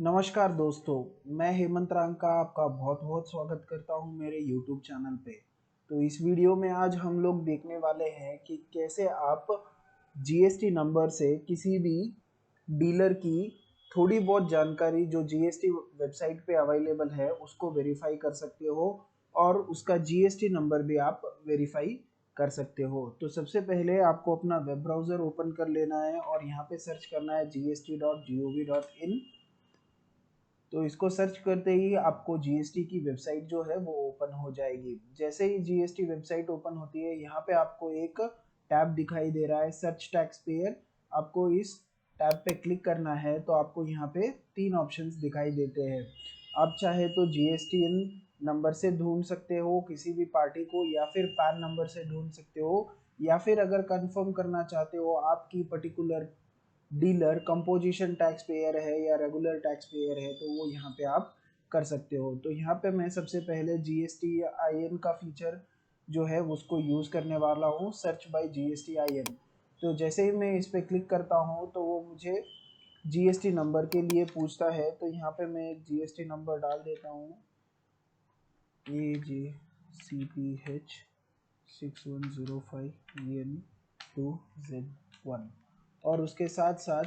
नमस्कार दोस्तों, मैं हेमंत रांग का आपका बहुत बहुत स्वागत करता हूं मेरे YouTube चैनल पे। तो इस वीडियो में आज हम लोग देखने वाले हैं कि कैसे आप जीएसटी नंबर से किसी भी डीलर की थोड़ी बहुत जानकारी जो जीएसटी वेबसाइट पे अवेलेबल है उसको वेरीफाई कर सकते हो और उसका जीएसटी नंबर भी आप वेरीफाई कर सकते हो। तो सबसे पहले आपको अपना वेब ब्राउज़र ओपन कर लेना है और यहाँ पे सर्च करना है gst.gov.in। तो इसको सर्च करते ही आपको जीएसटी की वेबसाइट जो है वो ओपन हो जाएगी। जैसे ही जीएसटी वेबसाइट ओपन होती है यहाँ पे आपको एक टैब दिखाई दे रहा है सर्च टैक्स पेयर। आपको इस टैब पे क्लिक करना है तो आपको यहाँ पे तीन ऑप्शंस दिखाई देते हैं। आप चाहे तो जीएसटीएन नंबर से ढूंढ सकते हो किसी भी पार्टी को, या फिर पैन नंबर से ढूंढ सकते हो, या फिर अगर कंफर्म करना चाहते हो आपकी particular dealer composition tax payer है या रेगुलर टैक्स पेयर है तो वो यहाँ पे आप कर सकते हो। तो यहाँ पे मैं सबसे पहले GSTIN का फीचर जो है उसको यूज़ करने वाला हूँ, सर्च बाय GSTIN। तो जैसे ही मैं इस पर क्लिक करता हूँ तो वो मुझे जीएसटी नंबर के लिए पूछता है। तो यहाँ पे मैं एक जीएसटी नंबर डाल देता हूँ, AJ6105EN2Z1, और उसके साथ साथ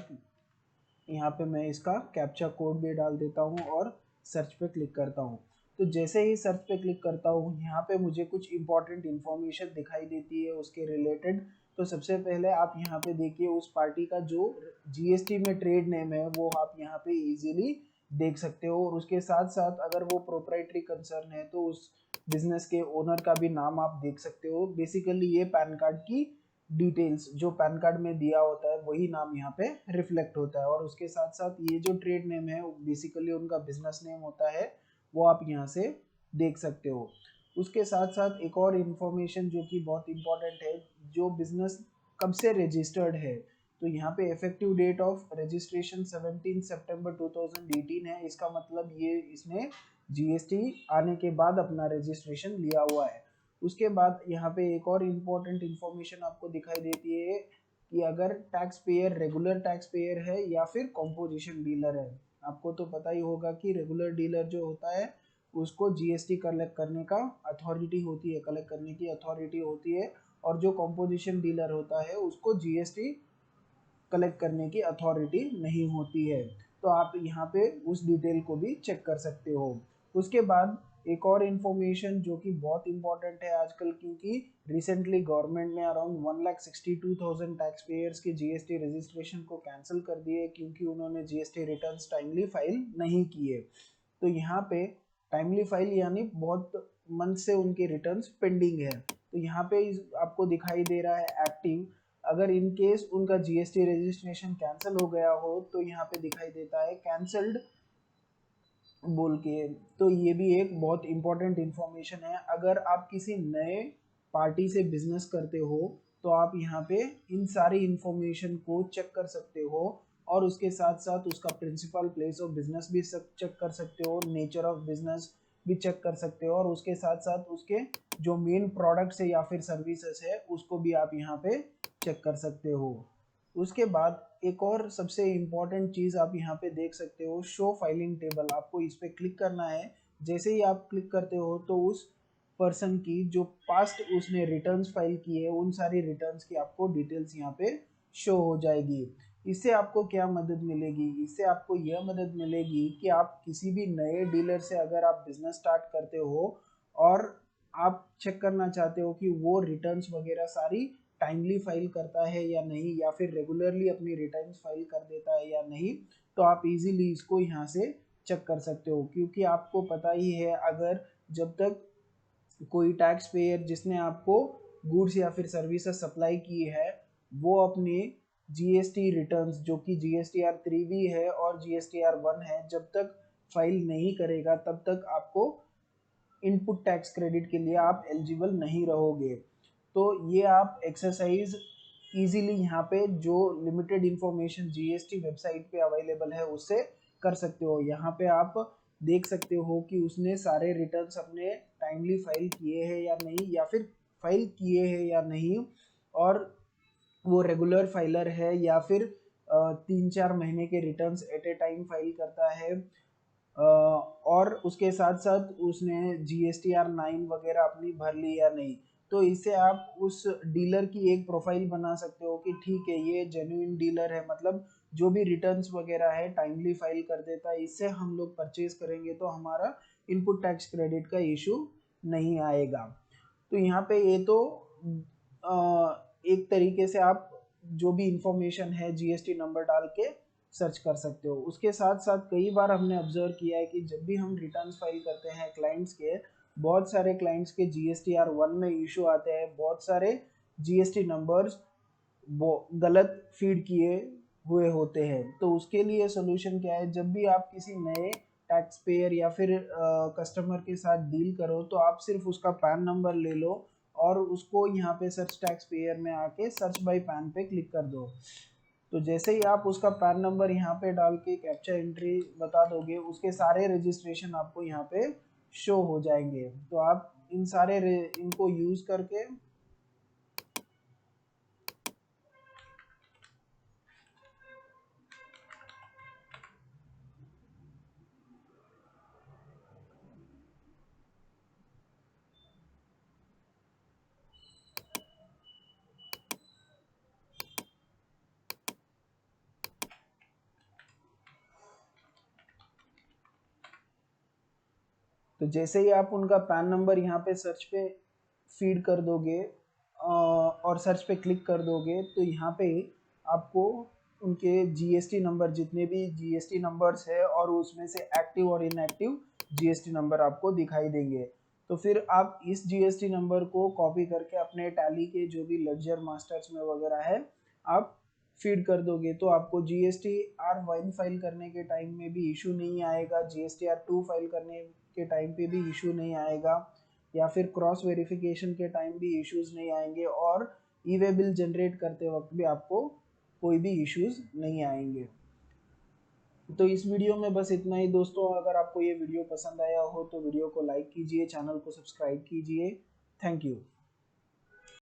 यहाँ पे मैं इसका कैप्चा कोड भी डाल देता हूँ और सर्च पे क्लिक करता हूँ। तो जैसे ही सर्च पे क्लिक करता हूँ यहाँ पे मुझे कुछ इंपॉर्टेंट इन्फॉर्मेशन दिखाई देती है उसके रिलेटेड। तो सबसे पहले आप यहाँ पे देखिए उस पार्टी का जो जीएसटी में ट्रेड नेम है वो आप यहाँ पे इजीली देख सकते हो, और उसके साथ साथ अगर वो प्रोप्राइटरी कंसर्न है तो उस बिजनेस के ओनर का भी नाम आप देख सकते हो। बेसिकली ये पैन कार्ड की डिटेल्स जो पैन कार्ड में दिया होता है वही नाम यहाँ पे रिफ्लेक्ट होता है, और उसके साथ साथ ये जो ट्रेड नेम है बेसिकली उनका बिजनेस नेम होता है, वो आप यहाँ से देख सकते हो। उसके साथ साथ एक और इन्फॉर्मेशन जो कि बहुत इंपॉर्टेंट है, जो बिजनेस कब से रजिस्टर्ड है। तो यहाँ पे इफेक्टिव डेट ऑफ रजिस्ट्रेशन 17 सितंबर 2018 है। इसका मतलब ये इसने जीएसटी आने के बाद अपना रजिस्ट्रेशन लिया हुआ है। उसके बाद यहाँ पे एक और इम्पोर्टेंट इन्फॉर्मेशन आपको दिखाई देती है कि अगर tax payer regular tax payer है या फिर कॉम्पोजिशन डीलर है। आपको तो पता ही होगा कि रेगुलर डीलर जो होता है उसको जीएसटी कलेक्ट करने का अथॉरिटी होती है, कलेक्ट करने की अथॉरिटी होती है, और जो कॉम्पोजिशन डीलर होता है उसको जीएसटी कलेक्ट करने की अथॉरिटी नहीं होती है। तो आप यहाँ पे उस डिटेल को भी चेक कर सकते हो। उसके बाद एक और इन्फॉर्मेशन जो कि बहुत इंपॉर्टेंट है आजकल, क्योंकि रिसेंटली गवर्नमेंट ने अराउंड 1,62,000 टैक्स पेयर्स के जीएसटी रजिस्ट्रेशन को कैंसिल कर दिए क्योंकि उन्होंने जीएसटी रिटर्न्स टाइमली फाइल नहीं किए। तो यहाँ पे टाइमली फाइल यानी बहुत मंथ से उनके रिटर्न्स पेंडिंग है। तो यहाँ पे आपको दिखाई दे रहा है एक्टिव। अगर इन केस उनका जीएसटी रजिस्ट्रेशन कैंसिल हो गया हो तो यहाँ पे दिखाई देता है कैंसल्ड बोल के। तो ये भी एक बहुत इंपॉर्टेंट इंफॉर्मेशन है। अगर आप किसी नए पार्टी से बिजनेस करते हो तो आप यहाँ पे इन सारी इंफॉर्मेशन को चेक कर सकते हो, और उसके साथ साथ उसका प्रिंसिपल प्लेस ऑफ बिजनेस भी चेक कर सकते हो, नेचर ऑफ बिजनेस भी चेक कर सकते हो, और उसके साथ साथ उसके जो मेन प्रोडक्ट्स है या फिर सर्विसेज है उसको भी आप यहाँ पे चेक कर सकते हो। उसके बाद एक और सबसे इम्पॉर्टेंट चीज़ आप यहाँ पे देख सकते हो, शो फाइलिंग टेबल। आपको इस पर क्लिक करना है। जैसे ही आप क्लिक करते हो तो उस पर्सन की जो पास्ट उसने रिटर्न्स फाइल किए उन सारी रिटर्न्स की आपको डिटेल्स यहाँ पे शो हो जाएगी। इससे आपको क्या मदद मिलेगी? इससे आपको यह मदद मिलेगी कि आप किसी भी नए डीलर से अगर आप बिजनेस स्टार्ट करते हो और आप चेक करना चाहते हो कि वो रिटर्न्स वगैरह सारी टाइमली फाइल करता है या नहीं, या फिर रेगुलरली अपनी रिटर्न्स फाइल कर देता है या नहीं, तो आप इजीली इसको यहाँ से चेक कर सकते हो। क्योंकि आपको पता ही है, अगर जब तक कोई टैक्स पेयर जिसने आपको गुड्स या फिर सर्विसेज सप्लाई की है वो अपने जीएसटी रिटर्न्स जो कि GSTR 3B है और GSTR 1 है जब तक फाइल नहीं करेगा तब तक आपको इनपुट टैक्स क्रेडिट के लिए आप एलिजिबल नहीं रहोगे। तो ये आप एक्सरसाइज इजीली यहाँ पे जो लिमिटेड इंफॉर्मेशन जीएसटी वेबसाइट पे अवेलेबल है उससे कर सकते हो। यहाँ पे आप देख सकते हो कि उसने सारे रिटर्न्स अपने टाइमली फाइल किए हैं या नहीं, या फिर फाइल किए हैं या नहीं, और वो रेगुलर फाइलर है या फिर 3-4 महीने के returns at a time file करता है, और उसके साथ साथ उसने GSTR 9 वगैरह अपनी भर ली या नहीं। तो इससे आप उस डीलर की एक प्रोफाइल बना सकते हो कि ठीक है ये जेन्युइन डीलर है, मतलब जो भी रिटर्न्स वगैरह है टाइमली फाइल कर देता है, इससे हम लोग परचेज करेंगे तो हमारा इनपुट टैक्स क्रेडिट का इशू नहीं आएगा। तो यहाँ पे ये तो एक तरीके से आप जो भी इंफॉर्मेशन है GST नंबर डाल के सर्च कर सकते हो। उसके साथ साथ कई बार हमने ऑब्जर्व किया है कि जब भी हम रिटर्न्स फाइल करते हैं क्लाइंट्स के, बहुत सारे क्लाइंट्स के GSTR 1 में इशू आते हैं, बहुत सारे GST नंबर्स गलत फीड किए हुए होते हैं। तो उसके लिए सोल्यूशन क्या है, जब भी आप किसी नए टैक्स पेयर या फिर कस्टमर के साथ डील करो तो आप सिर्फ उसका पैन नंबर ले लो और उसको यहाँ पे सर्च टैक्स पेयर में आके सर्च बाय पैन पे क्लिक कर दो। तो जैसे ही आप उसका पैन नंबर यहाँ पे डाल के कैप्चा एंट्री बता दोगे, उसके सारे रजिस्ट्रेशन आपको यहाँ पे शो हो जाएंगे। तो आप इन सारे इनको यूज करके तो जैसे ही आप उनका पैन नंबर यहाँ पे सर्च पे फीड कर दोगे और सर्च पे क्लिक कर दोगे, तो यहाँ पे आपको उनके GST नंबर, जितने भी GST नंबर्स है और उसमें से एक्टिव और इनएक्टिव GST नंबर आपको दिखाई देंगे। तो फिर आप इस GST नंबर को कॉपी करके अपने टैली के जो भी लेडजर मास्टर्स में वगैरह है आप फीड कर दोगे, तो आपको GSTR 1 फाइल करने के टाइम में भी इशू नहीं आएगा, GSTR 2 फाइल करने के टाइम पे भी इशू नहीं आएगा, या फिर क्रॉस वेरिफिकेशन के टाइम भी इश्यूज नहीं आएंगे, और ई वे बिल जनरेट करते वक्त भी आपको कोई भी इश्यूज नहीं आएंगे। तो इस वीडियो में बस इतना ही दोस्तों। अगर आपको ये वीडियो पसंद आया हो तो वीडियो को लाइक कीजिए, चैनल को सब्सक्राइब कीजिए। Thank you.